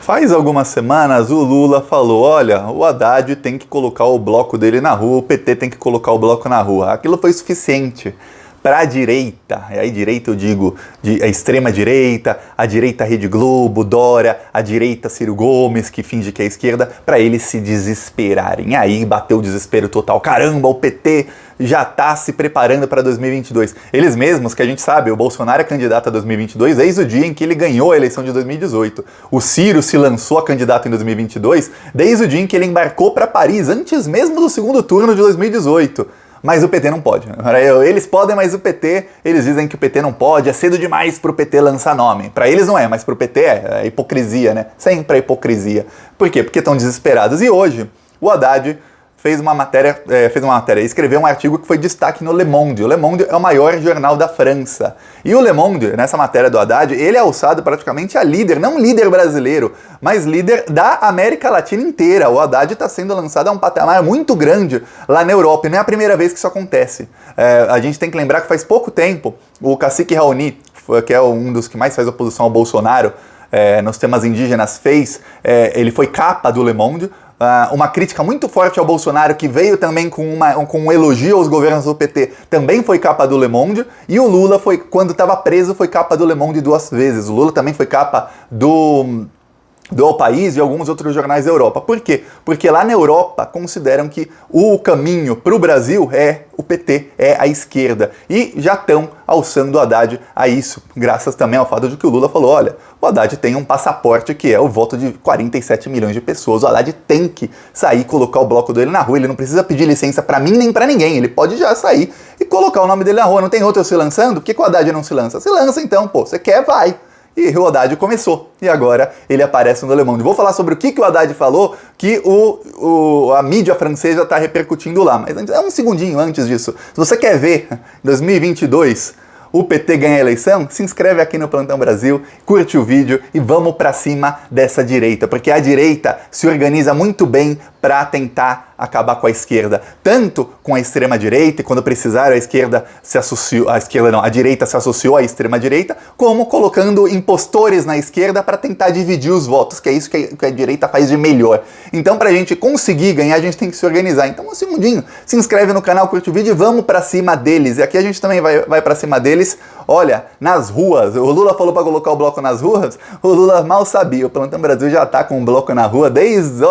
Faz algumas semanas o Lula falou, olha, o Haddad tem que colocar o bloco dele na rua, o PT tem que colocar o bloco na rua. Aquilo foi suficiente para a direita, e aí direita eu digo a extrema-direita, a direita Rede Globo, Dória, a direita Ciro Gomes, que finge que é esquerda, para eles se desesperarem. Aí bateu o desespero total. Caramba, o PT já está se preparando para 2022. Eles mesmos, que a gente sabe, o Bolsonaro é candidato a 2022 desde o dia em que ele ganhou a eleição de 2018. O Ciro se lançou a candidato em 2022 desde o dia em que ele embarcou para Paris, antes mesmo do segundo turno de 2018. Mas o PT não pode. Eles podem, mas o PT, eles dizem que o PT não pode, é cedo demais pro PT lançar nome. Para eles não é, mas pro PT é hipocrisia, né? Sempre é hipocrisia. Por quê? Porque estão desesperados. E hoje, o Haddad escreveu um artigo que foi destaque no Le Monde. O Le Monde é o maior jornal da França. E o Le Monde, nessa matéria do Haddad, ele é alçado praticamente a líder, não líder brasileiro, mas líder da América Latina inteira. O Haddad está sendo lançado a um patamar muito grande lá na Europa, e não é a primeira vez que isso acontece. A gente tem que lembrar que faz pouco tempo, o cacique Raoni, que é um dos que mais faz oposição ao Bolsonaro, nos temas indígenas, ele foi capa do Le Monde, uma crítica muito forte ao Bolsonaro, que veio também com um elogio aos governos do PT, também foi capa do Le Monde, e o Lula, quando estava preso, foi capa do Le Monde 2 vezes. O Lula também foi capa do ao País e alguns outros jornais da Europa. Por quê? Porque lá na Europa consideram que o caminho para o Brasil é o PT, é a esquerda. E já estão alçando o Haddad a isso, graças também ao fato de que o Lula falou, olha, o Haddad tem um passaporte que é o voto de 47 milhões de pessoas. O Haddad tem que sair e colocar o bloco dele na rua. Ele não precisa pedir licença para mim nem para ninguém. Ele pode já sair e colocar o nome dele na rua. Não tem outro se lançando? Por que o Haddad não se lança? Se lança então, pô. Você quer, vai. E o Haddad começou, e agora ele aparece no Le Monde. Vou falar sobre o que o Haddad falou, que a mídia francesa está repercutindo lá. Mas um segundinho antes disso, se você quer ver 2022 o PT ganha a eleição, se inscreve aqui no Plantão Brasil, curte o vídeo e vamos pra cima dessa direita, porque a direita se organiza muito bem para tentar acabar com a esquerda, tanto com a extrema direita, e quando precisaram a direita se associou à extrema direita, como colocando impostores na esquerda para tentar dividir os votos, que é isso que a direita faz de melhor. Então, pra gente conseguir ganhar, a gente tem que se organizar. Então, um segundinho, se inscreve no canal, curte o vídeo e vamos pra cima deles. E aqui a gente também vai pra cima deles, olha, nas ruas. O Lula falou para colocar o bloco nas ruas, o Lula mal sabia. O Plantão Brasil já tá com um bloco na rua desde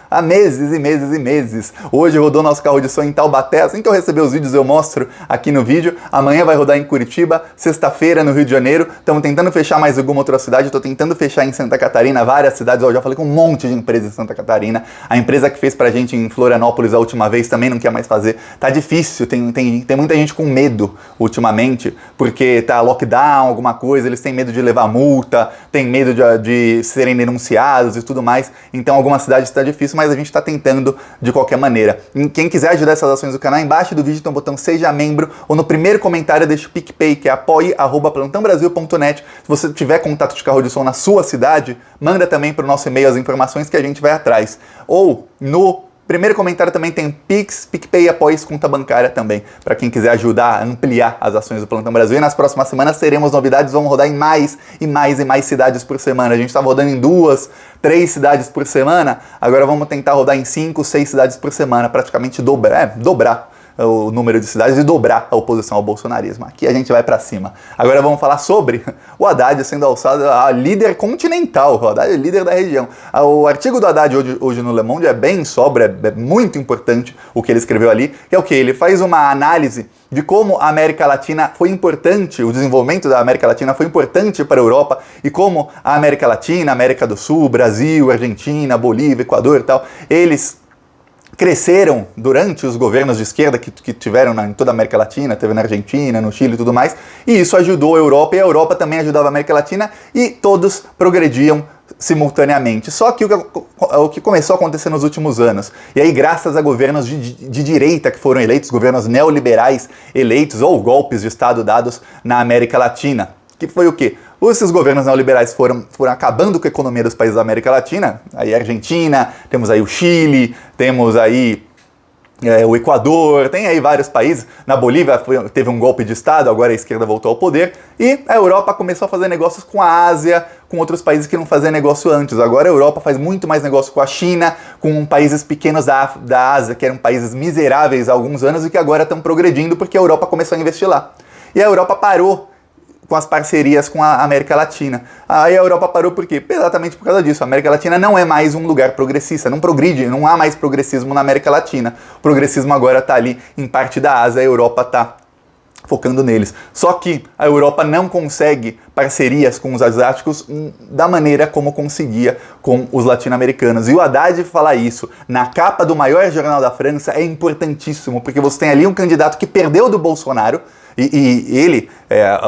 há meses e meses e meses. Hoje rodou nosso carro de som em Taubaté. Assim que eu receber os vídeos eu mostro aqui no vídeo. Amanhã vai rodar em Curitiba, sexta-feira no Rio de Janeiro. Estamos tentando fechar mais alguma outra cidade. Estou tentando fechar em Santa Catarina, várias cidades. Eu já falei com um monte de empresas em Santa Catarina. A empresa que fez pra gente em Florianópolis a última vez também não quer mais fazer. Tá difícil, tem muita gente com medo ultimamente, porque tá lockdown, alguma coisa, eles têm medo de levar multa, tem medo de serem denunciados e tudo mais. Então algumas cidades está difícil, mas a gente está tentando de qualquer maneira. E quem quiser ajudar essas ações do canal, embaixo do vídeo tem um botão Seja Membro, ou no primeiro comentário deixa o PicPay, que é apoie@plantãobrasil.net. Se você tiver contato de carro de som na sua cidade, manda também para o nosso e-mail as informações que a gente vai atrás. Ou no primeiro comentário também tem Pix, PicPay e Apoie conta bancária também, para quem quiser ajudar a ampliar as ações do Plantão Brasil. E nas próximas semanas teremos novidades, vamos rodar em mais e mais e mais cidades por semana. A gente estava rodando em 2, 3 cidades por semana, agora vamos tentar rodar em 5, 6 cidades por semana, praticamente dobrar o número de cidades e dobrar a oposição ao bolsonarismo. Aqui a gente vai pra cima. Agora vamos falar sobre o Haddad sendo alçado a líder continental. O Haddad é líder da região. O artigo do Haddad hoje no Le Monde é bem sóbrio, é muito importante o que ele escreveu ali, que é o que? Ele faz uma análise de como a América Latina foi importante, o desenvolvimento da América Latina foi importante para a Europa, e como a América Latina, América do Sul, Brasil, Argentina, Bolívia, Equador e tal, eles cresceram durante os governos de esquerda que tiveram em toda a América Latina, teve na Argentina, no Chile e tudo mais, e isso ajudou a Europa, e a Europa também ajudava a América Latina, e todos progrediam simultaneamente. Só que o que começou a acontecer nos últimos anos, e aí graças a governos de direita que foram eleitos, governos neoliberais eleitos, ou golpes de Estado dados na América Latina, que foi o quê? Esses governos neoliberais foram acabando com a economia dos países da América Latina, aí a Argentina, temos aí o Chile, temos aí o Equador, tem aí vários países. Na Bolívia teve um golpe de Estado, agora a esquerda voltou ao poder. E a Europa começou a fazer negócios com a Ásia, com outros países que não faziam negócio antes. Agora a Europa faz muito mais negócio com a China, com países pequenos da Ásia, que eram países miseráveis há alguns anos e que agora estão progredindo porque a Europa começou a investir lá. E a Europa parou com as parcerias com a América Latina. Aí a Europa parou por quê? Exatamente por causa disso. A América Latina não é mais um lugar progressista, não progride, não há mais progressismo na América Latina. O progressismo agora está ali em parte da Ásia, a Europa está focando neles. Só que a Europa não consegue parcerias com os asiáticos da maneira como conseguia com os latino-americanos. E o Haddad falar isso na capa do maior jornal da França é importantíssimo, porque você tem ali um candidato que perdeu do Bolsonaro, e ele,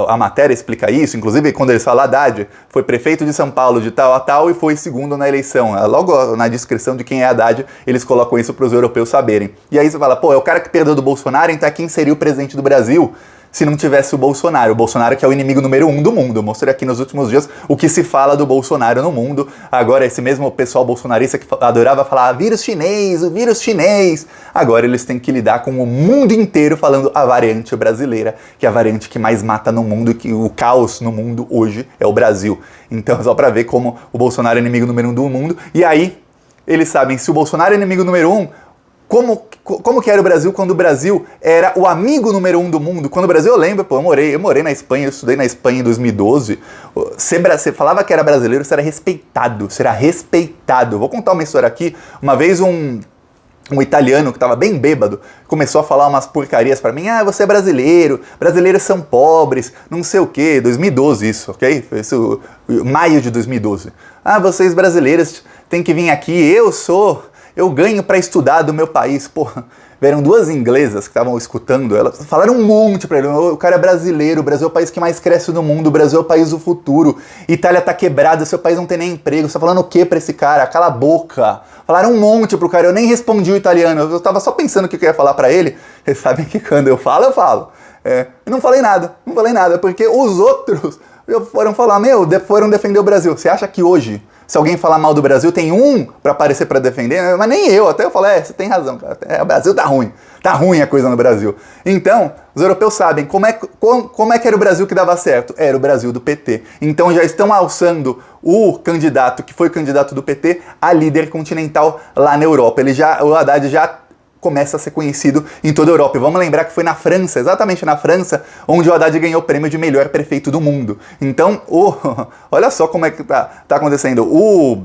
a matéria explica isso, inclusive quando eles falam Haddad, foi prefeito de São Paulo de tal a tal e foi segundo na eleição. Logo na descrição de quem é Haddad, eles colocam isso para os europeus saberem. E aí você fala, pô, é o cara que perdeu do Bolsonaro, então quem seria o presidente do Brasil se não tivesse o Bolsonaro? O Bolsonaro que é o inimigo número 1 do mundo. Mostrei aqui nos últimos dias o que se fala do Bolsonaro no mundo. Agora esse mesmo pessoal bolsonarista que adorava falar vírus chinês, o vírus chinês, agora eles têm que lidar com o mundo inteiro falando a variante brasileira, que é a variante que mais mata no mundo, que o caos no mundo hoje é o Brasil. Então só pra ver como o Bolsonaro é inimigo número 1 do mundo. E aí eles sabem, se o Bolsonaro é inimigo número 1, como que era o Brasil quando o Brasil era o amigo número 1 do mundo? Quando o Brasil, eu lembro, pô, eu morei na Espanha, eu estudei na Espanha em 2012. Você falava que era brasileiro, você era respeitado, Vou contar uma história aqui. Uma vez um italiano que estava bem bêbado começou a falar umas porcarias pra mim. Você é brasileiro, brasileiros são pobres, não sei o que. 2012 isso, ok? Foi isso, maio de 2012. Vocês brasileiros têm que vir aqui, eu ganho pra estudar do meu país. Porra, vieram duas inglesas que estavam escutando, elas falaram um monte pra ele. O cara é brasileiro, o Brasil é o país que mais cresce no mundo, o Brasil é o país do futuro, Itália tá quebrada, seu país não tem nem emprego, você tá falando o que pra esse cara? Cala a boca. Falaram um monte pro cara, eu nem respondi o italiano, eu tava só pensando o que eu ia falar pra ele. Vocês sabem que quando eu falo. Eu não falei nada, porque os outros foram falar, foram defender o Brasil. Você acha que hoje, se alguém falar mal do Brasil, tem um pra aparecer pra defender? Mas nem eu, até eu falo, você tem razão, cara, o Brasil tá ruim a coisa no Brasil. Então, os europeus sabem como é que era o Brasil que dava certo? Era o Brasil do PT. Então já estão alçando o candidato, que foi candidato do PT, a líder continental lá na Europa. O Haddad já começa a ser conhecido em toda a Europa. E vamos lembrar que foi na França, exatamente na França, onde o Haddad ganhou o prêmio de melhor prefeito do mundo. Então, olha só como é que tá acontecendo.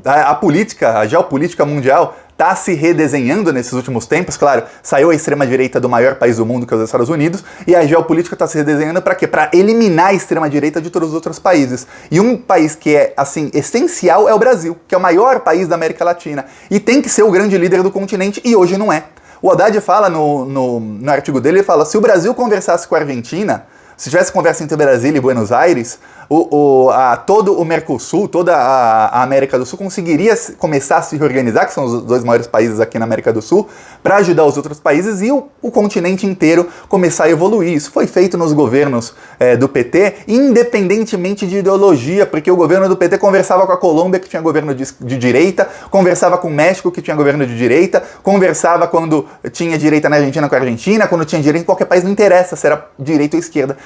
A geopolítica mundial está se redesenhando nesses últimos tempos. Claro, saiu a extrema-direita do maior país do mundo, que é os Estados Unidos, e a geopolítica está se redesenhando para quê? Para eliminar a extrema-direita de todos os outros países. E um país que é, assim, essencial é o Brasil, que é o maior país da América Latina, e tem que ser o grande líder do continente, e hoje não é. O Haddad fala no artigo dele, ele fala, se o Brasil conversasse com a Argentina, se tivesse conversa entre Brasília e Buenos Aires, todo o Mercosul, toda a América do Sul conseguiria começar a se reorganizar, que são os dois maiores países aqui na América do Sul, para ajudar os outros países e o continente inteiro começar a evoluir. Isso foi feito nos governos do PT, independentemente de ideologia, porque o governo do PT conversava com a Colômbia, que tinha governo de direita, conversava com o México, que tinha governo de direita, conversava quando tinha direita na Argentina com a Argentina, quando tinha direita em qualquer país, não interessa se era direita ou esquerda.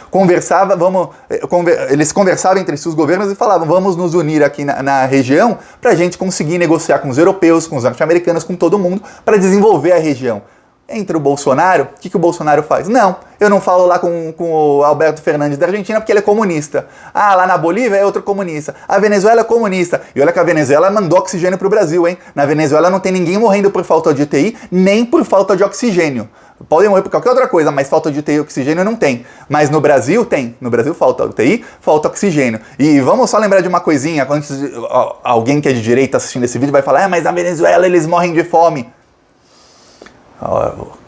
Eles conversavam entre si, os governos, e falavam, vamos nos unir aqui na região para a gente conseguir negociar com os europeus, com os norte-americanos, com todo mundo, para desenvolver a região. Entra o Bolsonaro, o que o Bolsonaro faz? Não, eu não falo lá com o Alberto Fernandes da Argentina porque ele é comunista. Lá na Bolívia é outro comunista. A Venezuela é comunista. E olha que a Venezuela mandou oxigênio pro Brasil, hein? Na Venezuela não tem ninguém morrendo por falta de UTI, nem por falta de oxigênio. Podem morrer por qualquer outra coisa, mas falta de UTI e oxigênio não tem. Mas no Brasil tem. No Brasil falta UTI, falta oxigênio. E vamos só lembrar de uma coisinha, alguém que é de direita assistindo esse vídeo vai falar, mas na Venezuela eles morrem de fome.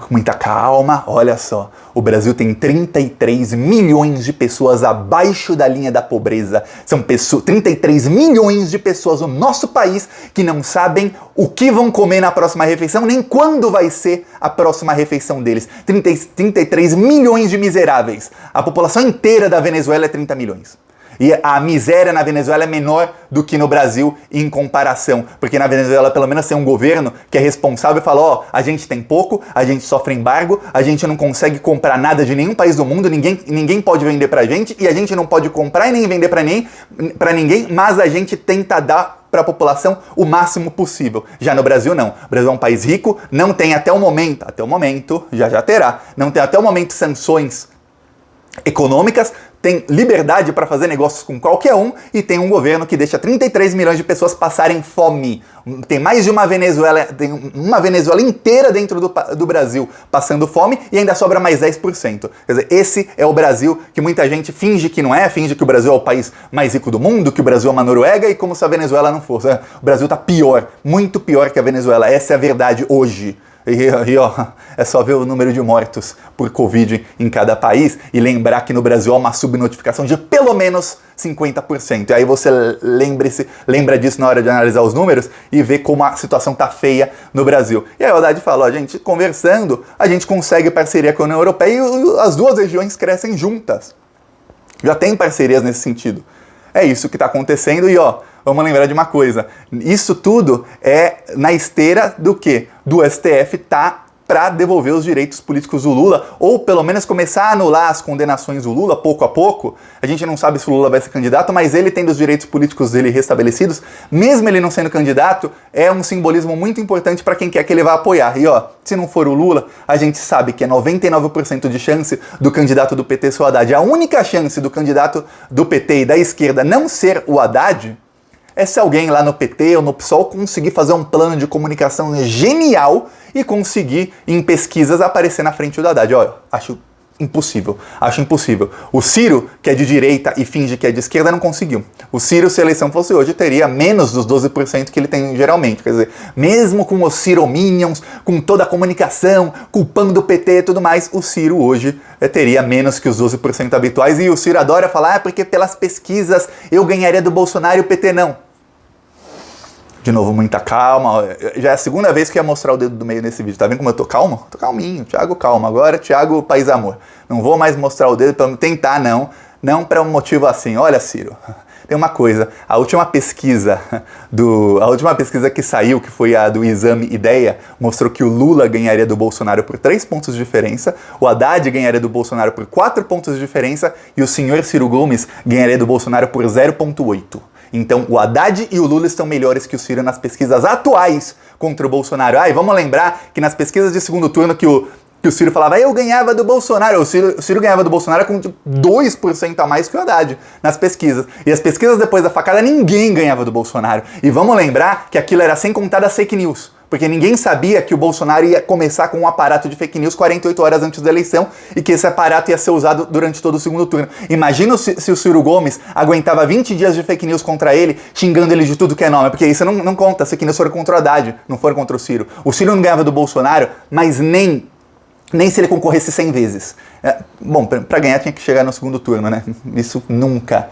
Muita calma, olha só, o Brasil tem 33 milhões de pessoas abaixo da linha da pobreza. São 33 milhões de pessoas no nosso país que não sabem o que vão comer na próxima refeição, nem quando vai ser a próxima refeição deles. 33 milhões de miseráveis. A população inteira da Venezuela é 30 milhões. E a miséria na Venezuela é menor do que no Brasil em comparação. Porque na Venezuela, pelo menos, tem um governo que é responsável e fala, ó, a gente tem pouco, a gente sofre embargo, a gente não consegue comprar nada de nenhum país do mundo, ninguém pode vender pra gente, e a gente não pode comprar e nem vender pra ninguém, mas a gente tenta dar para a população o máximo possível. Já no Brasil, não. O Brasil é um país rico, não tem até o momento, já terá, não tem até o momento sanções econômicas, tem liberdade para fazer negócios com qualquer um e tem um governo que deixa 33 milhões de pessoas passarem fome. Tem mais de uma Venezuela, tem uma Venezuela inteira dentro do Brasil passando fome e ainda sobra mais 10%. Quer dizer, esse é o Brasil que muita gente finge que não é, finge que o Brasil é o país mais rico do mundo, que o Brasil é uma Noruega e como se a Venezuela não fosse. O Brasil tá pior, muito pior que a Venezuela. Essa é a verdade hoje. E ó, é só ver o número de mortos por Covid em cada país e lembrar que no Brasil há uma subnotificação de pelo menos 50%. E aí você lembra disso na hora de analisar os números e ver como a situação tá feia no Brasil. E aí o Haddad fala, ó, gente, conversando, a gente consegue parceria com a União Europeia e as duas regiões crescem juntas. Já tem parcerias nesse sentido. É isso que está acontecendo e ó, vamos lembrar de uma coisa, isso tudo é na esteira do quê? Do STF tá para devolver os direitos políticos do Lula, ou pelo menos começar a anular as condenações do Lula, pouco a pouco. A gente não sabe se o Lula vai ser candidato, mas ele tendo os direitos políticos dele restabelecidos, mesmo ele não sendo candidato, é um simbolismo muito importante para quem quer que ele vá apoiar. E ó, se não for o Lula, a gente sabe que é 99% de chance do candidato do PT ser o Haddad. A única chance do candidato do PT e da esquerda não ser o Haddad é se alguém lá no PT ou no PSOL conseguir fazer um plano de comunicação genial e conseguir, em pesquisas, aparecer na frente do Haddad. Olha, acho impossível. O Ciro, que é de direita e finge que é de esquerda, não conseguiu. O Ciro, se a eleição fosse hoje, teria menos dos 12% que ele tem geralmente. Quer dizer, mesmo com os Cirominions, com toda a comunicação, culpando o PT e tudo mais, o Ciro hoje teria menos que os 12% habituais. E o Ciro adora falar, porque pelas pesquisas eu ganharia do Bolsonaro e o PT não. De novo, muita calma. Já é a segunda vez que eu ia mostrar o dedo do meio nesse vídeo. Tá vendo como eu tô calmo? Tô calminho. Thiago, calma. Agora, Thiago, País Amor. Não vou mais mostrar o dedo pra tentar, não. Não para um motivo assim. Olha, Ciro, tem uma coisa. A última pesquisa que saiu, que foi a do Exame Ideia, mostrou que o Lula ganharia do Bolsonaro por 3 pontos de diferença, o Haddad ganharia do Bolsonaro por 4 pontos de diferença e o senhor Ciro Gomes ganharia do Bolsonaro por 0,8. Então, o Haddad e o Lula estão melhores que o Ciro nas pesquisas atuais contra o Bolsonaro. E vamos lembrar que nas pesquisas de segundo turno que o Ciro falava, eu ganhava do Bolsonaro. O Ciro ganhava do Bolsonaro com 2% a mais que o Haddad nas pesquisas. E as pesquisas depois da facada, ninguém ganhava do Bolsonaro. E vamos lembrar que aquilo era sem contar das fake news. Porque ninguém sabia que o Bolsonaro ia começar com um aparato de fake news 48 horas antes da eleição e que esse aparato ia ser usado durante todo o segundo turno. Imagina se o Ciro Gomes aguentava 20 dias de fake news contra ele, xingando ele de tudo que é nome, porque isso não conta, as fake news foram contra o Haddad, não foram contra o Ciro. O Ciro não ganhava do Bolsonaro, mas nem se ele concorresse 100 vezes. Bom, para ganhar tinha que chegar no segundo turno, né? Isso nunca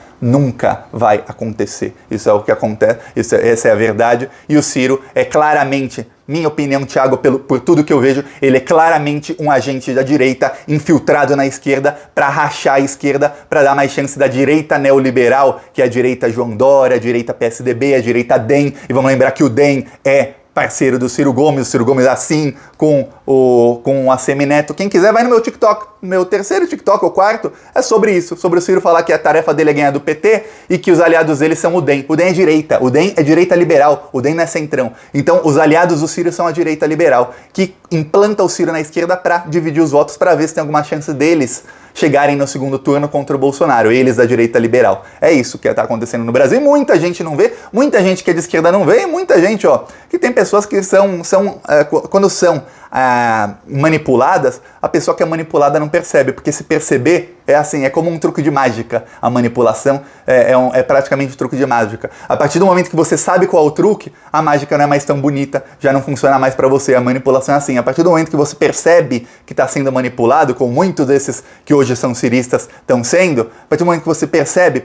vai acontecer. Isso é o que acontece, essa é a verdade. E o Ciro é claramente, minha opinião, Thiago, por tudo que eu vejo, ele é claramente um agente da direita infiltrado na esquerda para rachar a esquerda, para dar mais chance da direita neoliberal, que é a direita João Dória, a direita PSDB, a direita DEM. E vamos lembrar que o DEM é parceiro do Ciro Gomes assim com o Assemineto. Quem quiser vai no meu TikTok, meu terceiro TikTok ou quarto, é sobre isso, sobre o Ciro falar que a tarefa dele é ganhar do PT e que os aliados dele são o DEM. O DEM é direita, o DEM é direita liberal, o DEM não é centrão. Então os aliados do Ciro são a direita liberal, que implanta o Ciro na esquerda para dividir os votos para ver se tem alguma chance deles chegarem no segundo turno contra o Bolsonaro, eles da direita liberal. É isso que está acontecendo no Brasil e muita gente não vê, muita gente que é de esquerda não vê e muita gente, ó, que tem pessoas que quando são manipuladas, a pessoa que é manipulada não percebe, porque se perceber é assim, é como um truque de mágica. A manipulação é praticamente um truque de mágica. A partir do momento que você sabe qual é o truque, a mágica não é mais tão bonita, já não funciona mais pra você. A manipulação é assim, a partir do momento que você percebe que está sendo manipulado, como muitos desses que hoje são ciristas estão sendo, a partir do momento que você percebe,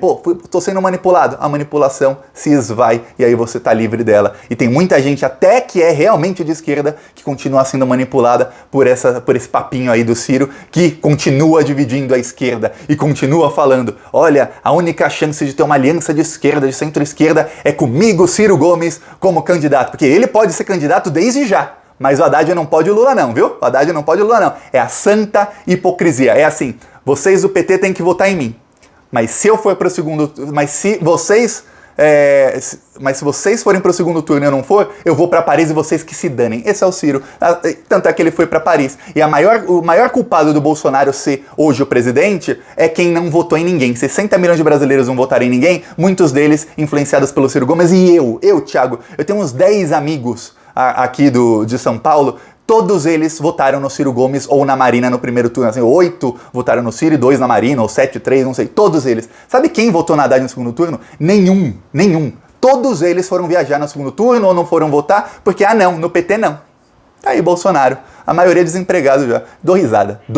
tô sendo manipulado, a manipulação se esvai e aí você tá livre dela. E tem muita gente, até que é realmente de esquerda, que continua sendo manipulada por esse papinho aí do Ciro, que continua dividindo a esquerda e continua falando, olha, a única chance de ter uma aliança de esquerda, de centro-esquerda, é comigo, Ciro Gomes, como candidato, porque ele pode ser candidato desde já. Mas o Haddad não pode o Lula não, viu? O Haddad não pode o Lula não. É a santa hipocrisia. É assim, vocês do PT têm que votar em mim. Mas se eu for para o segundo... Mas se vocês forem para o segundo turno e eu não for, eu vou para Paris e vocês que se danem. Esse é o Ciro. Tanto é que ele foi para Paris. E o maior culpado do Bolsonaro ser hoje o presidente é quem não votou em ninguém. 60 milhões de brasileiros não votaram em ninguém, muitos deles influenciados pelo Ciro Gomes. E eu, Thiago, eu tenho uns 10 amigos aqui de São Paulo, todos eles votaram no Ciro Gomes ou na Marina no primeiro turno. Assim, 8 votaram no Ciro e 2 na Marina, ou 7, 3, não sei. Todos eles. Sabe quem votou na Haddad no segundo turno? Nenhum. Todos eles foram viajar no segundo turno ou não foram votar porque, não, no PT não. Tá aí Bolsonaro. A maioria desempregado já. Dou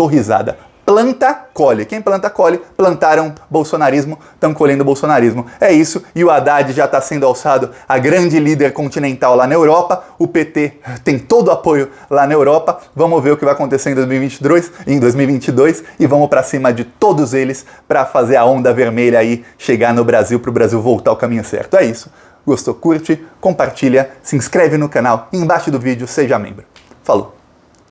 risada. Planta, colhe. Quem planta, colhe. Plantaram bolsonarismo, estão colhendo bolsonarismo. É isso. E o Haddad já está sendo alçado a grande líder continental lá na Europa. O PT tem todo o apoio lá na Europa. Vamos ver o que vai acontecer em 2022 e vamos para cima de todos eles para fazer a onda vermelha aí chegar no Brasil, para o Brasil voltar ao caminho certo. É isso. Gostou? Curte, compartilha, se inscreve no canal e embaixo do vídeo seja membro. Falou!